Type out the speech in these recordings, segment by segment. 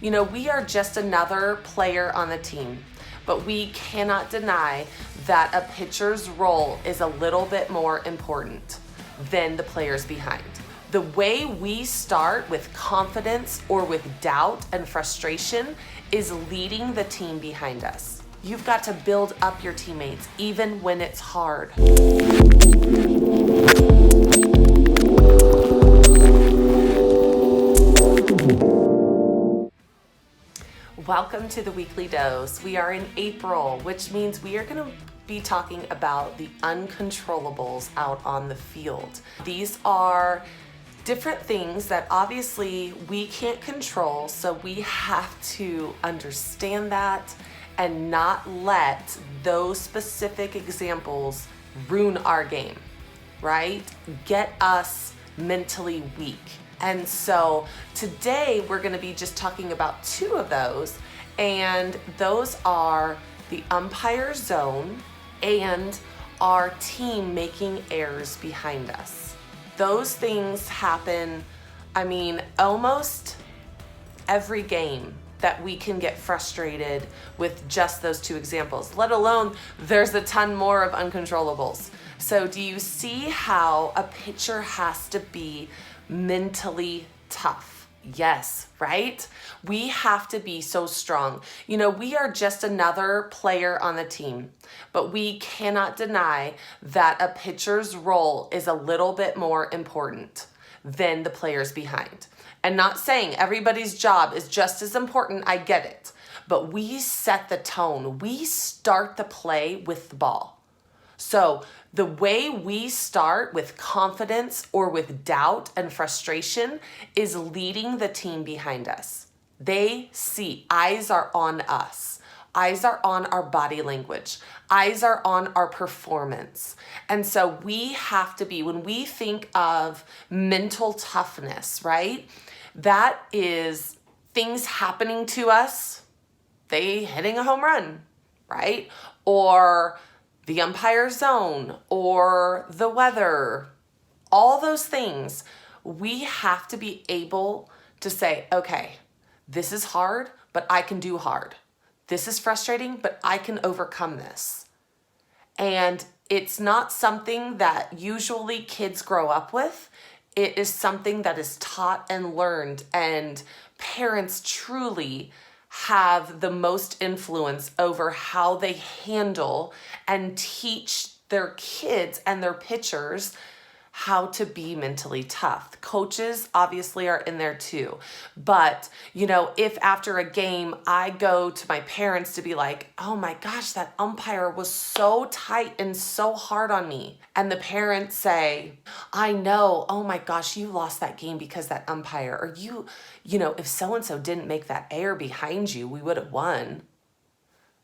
You know, we are just another player on the team, but we cannot deny that a pitcher's role is a little bit more important than the players behind. The way we start with confidence or with doubt and frustration is leading the team behind us. You've got to build up your teammates even when it's hard. Welcome to the Weekly Dose. We are in April, which means we are going to be talking about the uncontrollables out on the field. These are different things that obviously we can't control, so we have to understand that and not let those specific examples ruin our game, right? Get us mentally weak. And so today we're going to be just talking about two of those, and those are the umpire zone and our team making errors behind us. Those things happen, almost every game that we can get frustrated with just those two examples, let alone there's a ton more of uncontrollables. So do you see how a pitcher has to be mentally tough? Yes, right? We have to be so strong. You know, we are just another player on the team, but we cannot deny that a pitcher's role is a little bit more important than the players behind. And not saying everybody's job is just as important, I get it, but we set the tone. We start the play with the ball. So the way we start with confidence or with doubt and frustration is leading the team behind us. They see, eyes are on us. Eyes are on our body language. Eyes are on our performance. And so we have to be, when we think of mental toughness, right? That is things happening to us, they hitting a home run, right? Or the umpire zone, or the weather, all those things. We have to be able to say, okay, this is hard, but I can do hard. This is frustrating, but I can overcome this. And it's not something that usually kids grow up with. It is something that is taught and learned, and parents truly have the most influence over how they handle and teach their kids and their pitchers how to be mentally tough. Coaches obviously are in there too. But, you know, if after a game I go to my parents to be like, oh my gosh, that umpire was so tight and so hard on me. And the parents say, I know, oh my gosh, you lost that game because that umpire, or you know, if so-and-so didn't make that error behind you, we would have won.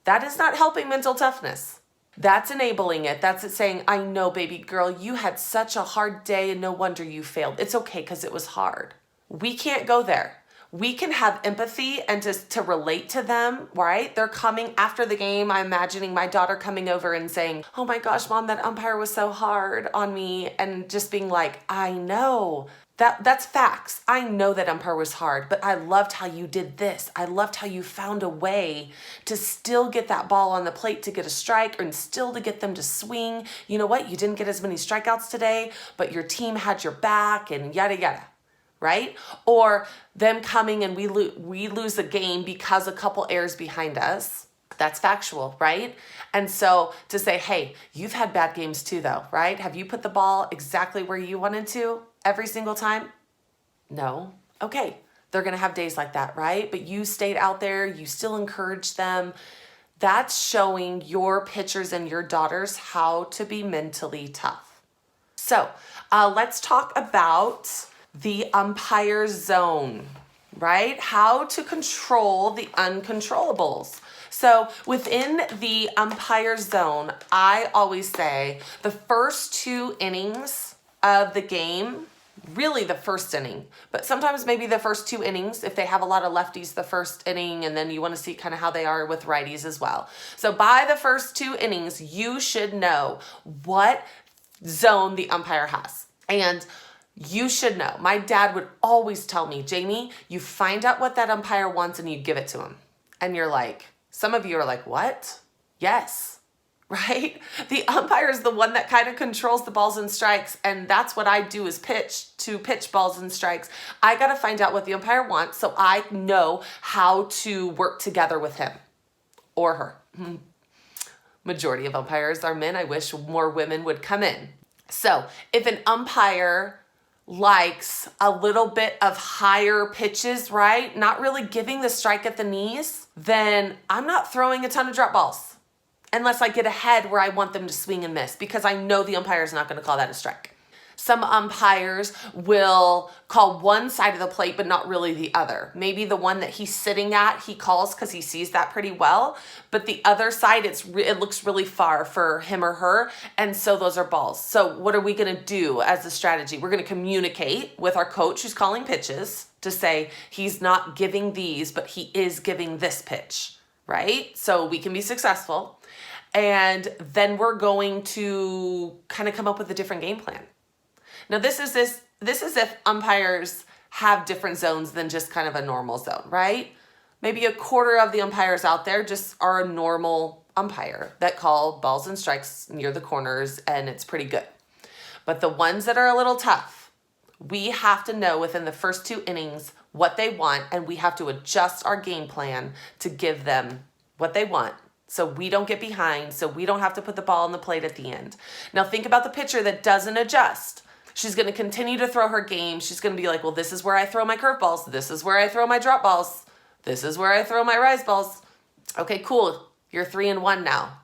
That is not helping mental toughness. That's enabling it. That's it saying, I know, baby girl, you had such a hard day and no wonder you failed. It's okay because it was hard. We can't go there. We can have empathy and to relate to them, right? They're coming after the game. I'm imagining my daughter coming over and saying, oh my gosh, mom, that umpire was so hard on me. And just being like, I know. That's facts. I know that umpire was hard, but I loved how you did this. I loved how you found a way to still get that ball on the plate to get a strike, and still to get them to swing. You know what? You didn't get as many strikeouts today, but your team had your back, and yada, yada, right? Or them coming and we lose a game because a couple errors behind us. That's factual, right? And so to say, hey, you've had bad games too though, right? Have you put the ball exactly where you wanted to every single time? No. Okay. They're going to have days like that, right? But you stayed out there. You still encouraged them. That's showing your pitchers and your daughters how to be mentally tough. So let's talk about the umpire zone, right? How to control the uncontrollables. So within the umpire zone, I always say the first two innings of the game, really the first inning, but sometimes maybe the first two innings, if they have a lot of lefties, the first inning, and then you want to see kind of how they are with righties as well. So by the first two innings, you should know what zone the umpire has. And You should know. My dad would always tell me, Jamie, you find out what that umpire wants and you give it to him. And you're like, some of you are like, what? Yes, right? The umpire is the one that kind of controls the balls and strikes. And that's what I do is pitch balls and strikes. I got to find out what the umpire wants so I know how to work together with him or her. Majority of umpires are men. I wish more women would come in. So if an umpire likes a little bit of higher pitches, right? Not really giving the strike at the knees, then I'm not throwing a ton of drop balls unless I get ahead where I want them to swing and miss because I know the umpire is not going to call that a strike. Some umpires will call one side of the plate, but not really the other. Maybe the one that he's sitting at, he calls because he sees that pretty well. But the other side, it looks really far for him or her. And so those are balls. So what are we going to do as a strategy? We're going to communicate with our coach who's calling pitches to say he's not giving these, but he is giving this pitch, right? So we can be successful. And then we're going to kind of come up with a different game plan. Now, this is if umpires have different zones than just kind of a normal zone, right? Maybe a quarter of the umpires out there just are a normal umpire that call balls and strikes near the corners, and it's pretty good. But the ones that are a little tough, we have to know within the first 2 innings what they want, and we have to adjust our game plan to give them what they want so we don't get behind, so we don't have to put the ball on the plate at the end. Now, think about the pitcher that doesn't adjust. She's going to continue to throw her game. She's going to be like, well, this is where I throw my curveballs. This is where I throw my drop balls. This is where I throw my rise balls. Okay, cool. You're 3-1 now,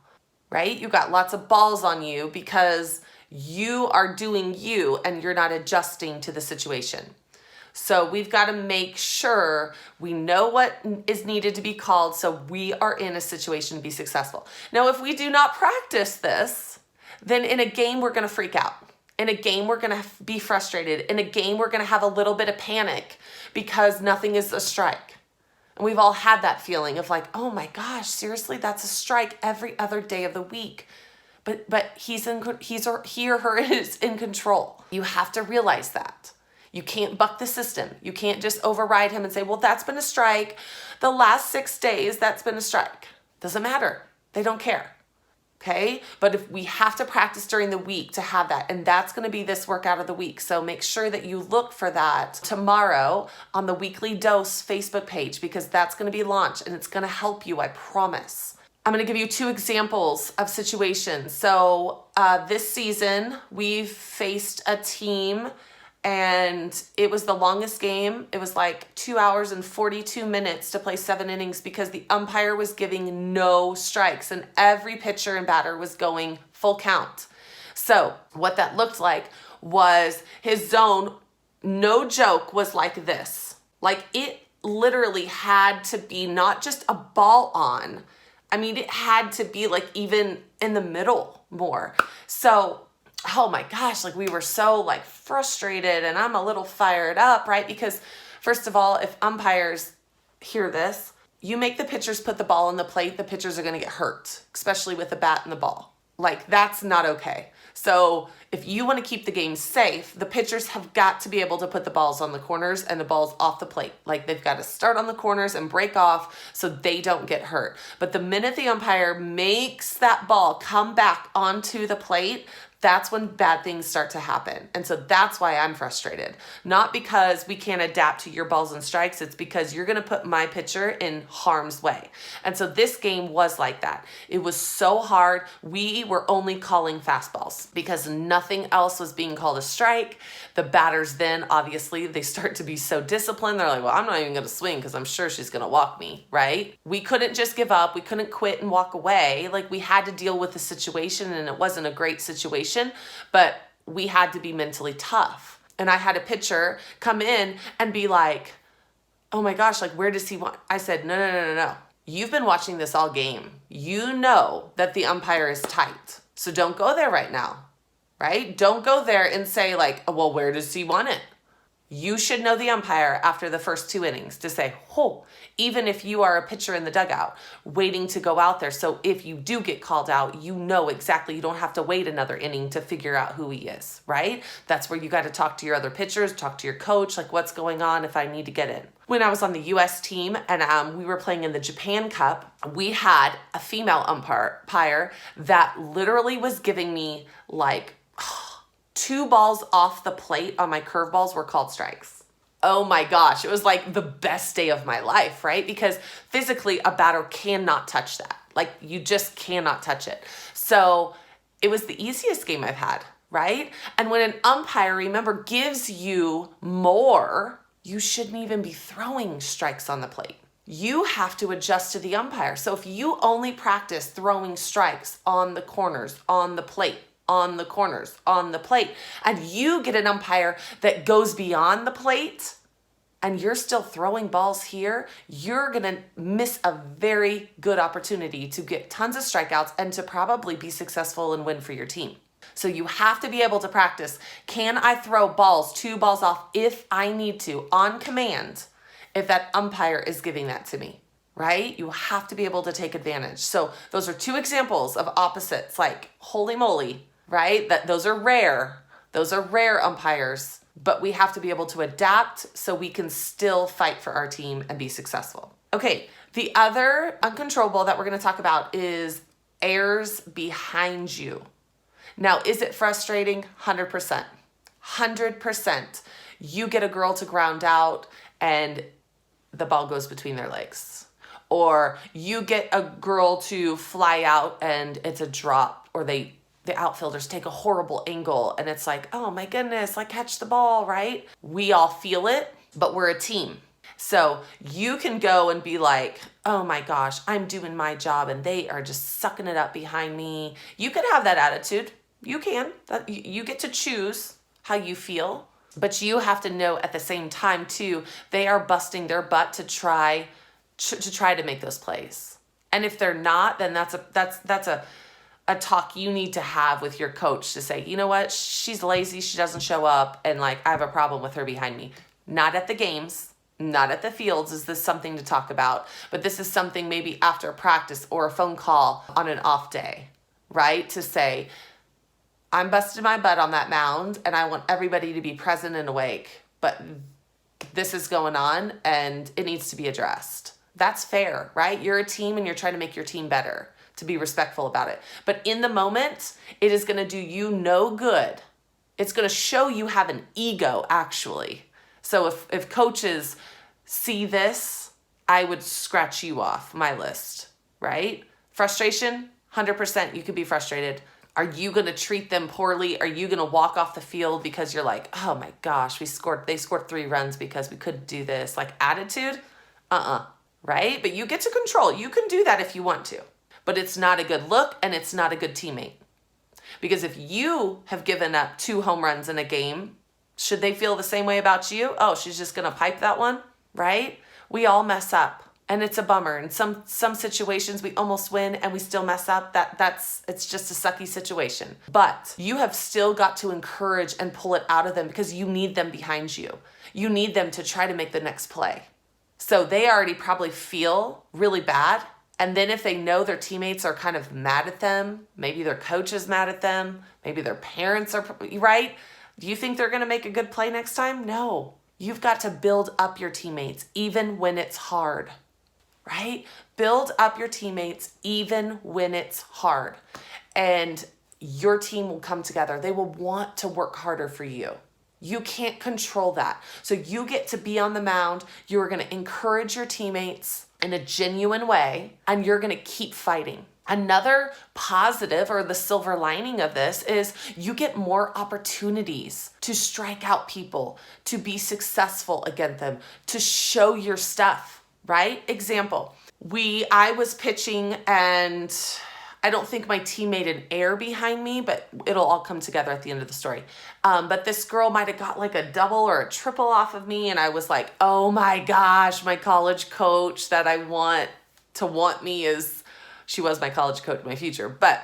right? You got lots of balls on you because you are doing you and you're not adjusting to the situation. So we've got to make sure we know what is needed to be called so we are in a situation to be successful. Now, if we do not practice this, then in a game, we're going to freak out. In a game, we're going to be frustrated. In a game, we're going to have a little bit of panic because nothing is a strike. And we've all had that feeling of like, oh my gosh, seriously, that's a strike every other day of the week. But he or her is in control. You have to realize that. You can't buck the system. You can't just override him and say, well, that's been a strike. The last 6 days, that's been a strike. Doesn't matter. They don't care. Okay, but if we have to practice during the week to have that, and that's going to be this workout of the week. So make sure that you look for that tomorrow on the Weekly Dose Facebook page because that's going to be launched and it's going to help you, I promise. I'm going to give you 2 examples of situations. So this season, we've faced a team and it was the longest game. It was like 2 hours and 42 minutes to play 7 innings because the umpire was giving no strikes and every pitcher and batter was going full count. So what that looked like was his zone, no joke, was like this. Like it literally had to be not just a ball on. I mean, it had to be like even in the middle more. So oh my gosh, like we were so like frustrated and I'm a little fired up, right? Because first of all, if umpires hear this, you make the pitchers put the ball on the plate, the pitchers are going to get hurt, especially with the bat and the ball. Like that's not okay. So if you want to keep the game safe, the pitchers have got to be able to put the balls on the corners and the balls off the plate. Like they've got to start on the corners and break off so they don't get hurt. But the minute the umpire makes that ball come back onto the plate, that's when bad things start to happen. And so that's why I'm frustrated. Not because we can't adapt to your balls and strikes. It's because you're going to put my pitcher in harm's way. And so this game was like that. It was so hard. We were only calling fastballs because nothing else was being called a strike. The batters then, obviously, they start to be so disciplined. They're like, well, I'm not even going to swing because I'm sure she's going to walk me, right? We couldn't just give up. We couldn't quit and walk away. Like we had to deal with the situation and it wasn't a great situation. But we had to be mentally tough. And I had a pitcher come in and be like, oh my gosh, like where does he want? I said, no. You've been watching this all game. You know that the umpire is tight. So don't go there right now, right? Don't go there and say like, well, where does he want it? You should know the umpire after the first 2 innings to say, oh, even if you are a pitcher in the dugout waiting to go out there. So if you do get called out, you know exactly, you don't have to wait another inning to figure out who he is, right? That's where you got to talk to your other pitchers, talk to your coach, like what's going on if I need to get in. When I was on the US team and we were playing in the Japan Cup, we had a female umpire that literally was giving me like 2 balls off the plate on my curveballs were called strikes. Oh my gosh, it was like the best day of my life, right? Because physically a batter cannot touch that. Like you just cannot touch it. So it was the easiest game I've had, right? And when an umpire, remember, gives you more, you shouldn't even be throwing strikes on the plate. You have to adjust to the umpire. So if you only practice throwing strikes on the corners, on the plate, on the corners, on the plate, and you get an umpire that goes beyond the plate and you're still throwing balls here, you're gonna miss a very good opportunity to get tons of strikeouts and to probably be successful and win for your team. So you have to be able to practice, can I throw balls, 2 balls off if I need to, on command, if that umpire is giving that to me, right? You have to be able to take advantage. So those are 2 examples of opposites, like holy moly, right? Those are rare umpires, but we have to be able to adapt so we can still fight for our team and be successful. Okay, the other uncontrollable that we're going to talk about is errors behind you. Now, is it frustrating? 100%. 100%. You get a girl to ground out and the ball goes between their legs. Or you get a girl to fly out and it's a drop, or the outfielders take a horrible angle and it's like, oh my goodness, like catch the ball, right? We all feel it, but we're a team. So you can go and be like, oh my gosh, I'm doing my job and they are just sucking it up behind me. You can have that attitude. You can. You get to choose how you feel, but you have to know at the same time too, they are busting their butt to try to make those plays. And if they're not, then that's a talk you need to have with your coach to say, you know what, she's lazy, she doesn't show up, and like I have a problem with her behind me. Not at the games, not at the fields is this something to talk about, but this is something maybe after practice or a phone call on an off day, right? To say, I'm busting my butt on that mound and I want everybody to be present and awake, but this is going on and it needs to be addressed. That's fair, right? You're a team and you're trying to make your team better, to be respectful about it. But in the moment, it is going to do you no good. It's going to show you have an ego, actually. So if coaches see this, I would scratch you off my list, right? Frustration, 100%, you could be frustrated. Are you going to treat them poorly? Are you going to walk off the field because you're like, oh my gosh, they scored 3 runs because we couldn't do this? Like attitude? Right? But you get to control. You can do that if you want to. But it's not a good look and it's not a good teammate. Because if you have given up 2 home runs in a game, should they feel the same way about you? Oh, she's just going to pipe that one, right? We all mess up and it's a bummer. In some situations we almost win and we still mess up. It's just a sucky situation. But you have still got to encourage and pull it out of them because you need them behind you. You need them to try to make the next play. So they already probably feel really bad. And then if they know their teammates are kind of mad at them, maybe their coach is mad at them, maybe their parents are, right? Do you think they're going to make a good play next time? No. You've got to build up your teammates even when it's hard, right? Build up your teammates even when it's hard. And your team will come together. They will want to work harder for you. You can't control that. So you get to be on the mound. You are going to encourage your teammates in a genuine way, and you're going to keep fighting. Another positive or the silver lining of this is you get more opportunities to strike out people, to be successful against them, to show your stuff, right? Example, I was pitching and I don't think my team made an error behind me, but it'll all come together at the end of the story. But this girl might have got like a double or a triple off of me. And I was like, oh my gosh, my college coach that I want me she was my college coach in my future. But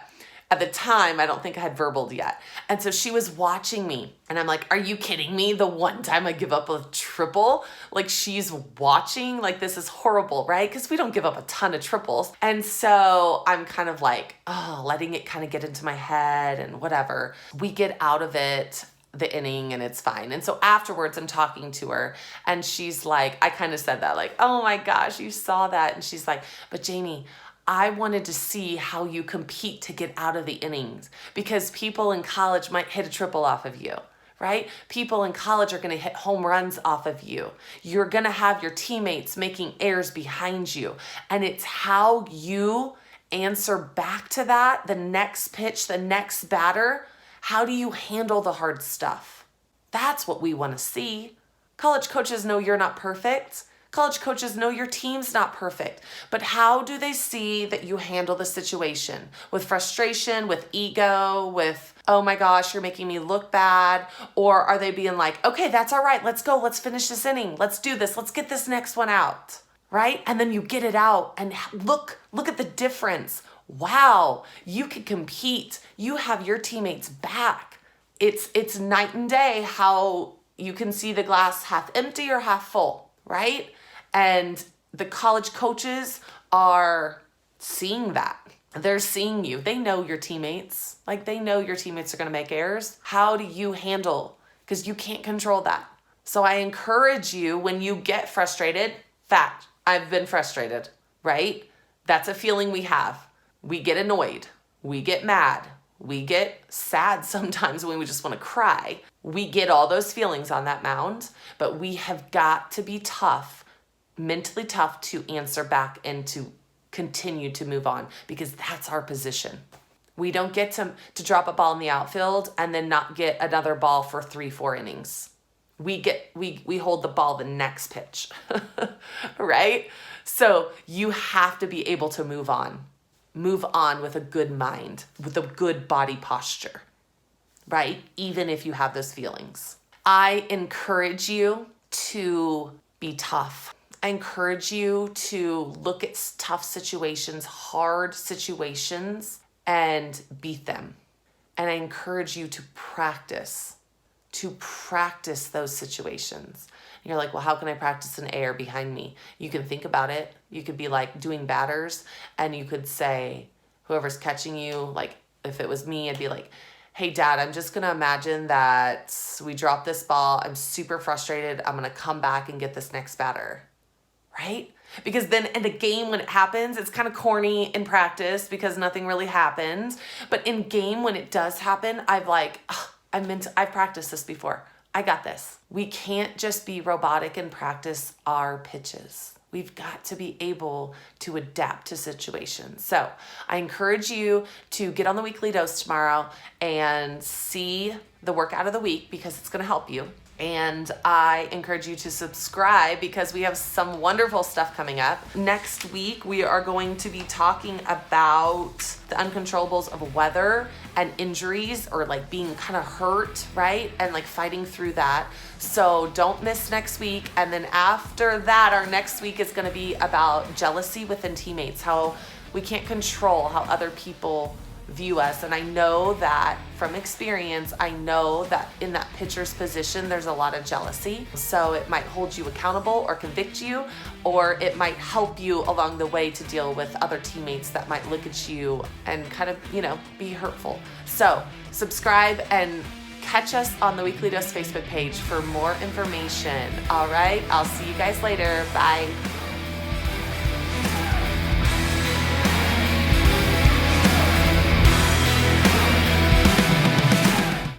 At the time, I don't think I had verbaled yet. And so she was watching me and I'm like, are you kidding me? The one time I give up a triple, like she's watching, like this is horrible, right? Because we don't give up a ton of triples. And so I'm kind of like, letting it kind of get into my head and whatever. We get out of it, the inning, and it's fine. And so afterwards I'm talking to her and she's like, I kind of said that like, oh my gosh, you saw that. And she's like, but Jamie, I wanted to see how you compete to get out of the innings because people in college might hit a triple off of you, right? People in college are going to hit home runs off of you. You're going to have your teammates making errors behind you. And it's how you answer back to that, the next pitch, the next batter. How do you handle the hard stuff? That's what we want to see. College coaches know you're not perfect. College coaches know your team's not perfect, but how do they see that you handle the situation? With frustration, with ego, with, oh my gosh, you're making me look bad? Or are they being like, okay, that's all right, let's go, let's finish this inning, let's do this, let's get this next one out, right? And then you get it out and look at the difference. Wow, you can compete. You have your teammates back. It's night and day how you can see the glass half empty or half full, right? And the college coaches are seeing that. They're seeing you. They know your teammates. Like they know your teammates are going to make errors. How do you handle? Because you can't control that. So I encourage you when you get frustrated, fact, I've been frustrated, right? That's a feeling we have. We get annoyed. We get mad. We get sad sometimes when we just want to cry. We get all those feelings on that mound, but we have got to be tough, mentally tough to answer back and to continue to move on because that's our position. We don't get to drop a ball in the outfield and then not get another ball for 3-4 innings. We hold the ball the next pitch, right? So you have to be able to move on with a good mind, with a good body posture, right? Even if you have those feelings. I encourage you to be tough. I encourage you to look at tough situations, hard situations, and beat them. And I encourage you to practice those situations. And you're like, well, how can I practice an error behind me? You can think about it. You could be like doing batters and you could say, whoever's catching you, like if it was me, I'd be like, hey dad, I'm just gonna imagine that we drop this ball. I'm super frustrated. I'm gonna come back and get this next batter, right? Because then in the game when it happens, it's kind of corny in practice because nothing really happens. But in game when it does happen, I've practiced this before. I got this. We can't just be robotic and practice our pitches. We've got to be able to adapt to situations. So I encourage you to get on the weekly dose tomorrow and see the workout of the week because it's going to help you. And I encourage you to subscribe because we have some wonderful stuff coming up. Next week, we are going to be talking about the uncontrollables of weather and injuries or like being kind of hurt, right? And like fighting through that. So don't miss next week. And then after that, our next week is going to be about jealousy within teammates, how we can't control how other people view us. And I know that from experience, I know that in that pitcher's position, there's a lot of jealousy. So it might hold you accountable or convict you, or it might help you along the way to deal with other teammates that might look at you and kind of, be hurtful. So subscribe and catch us on the Weekly Dose Facebook page for more information. All right, I'll see you guys later. Bye.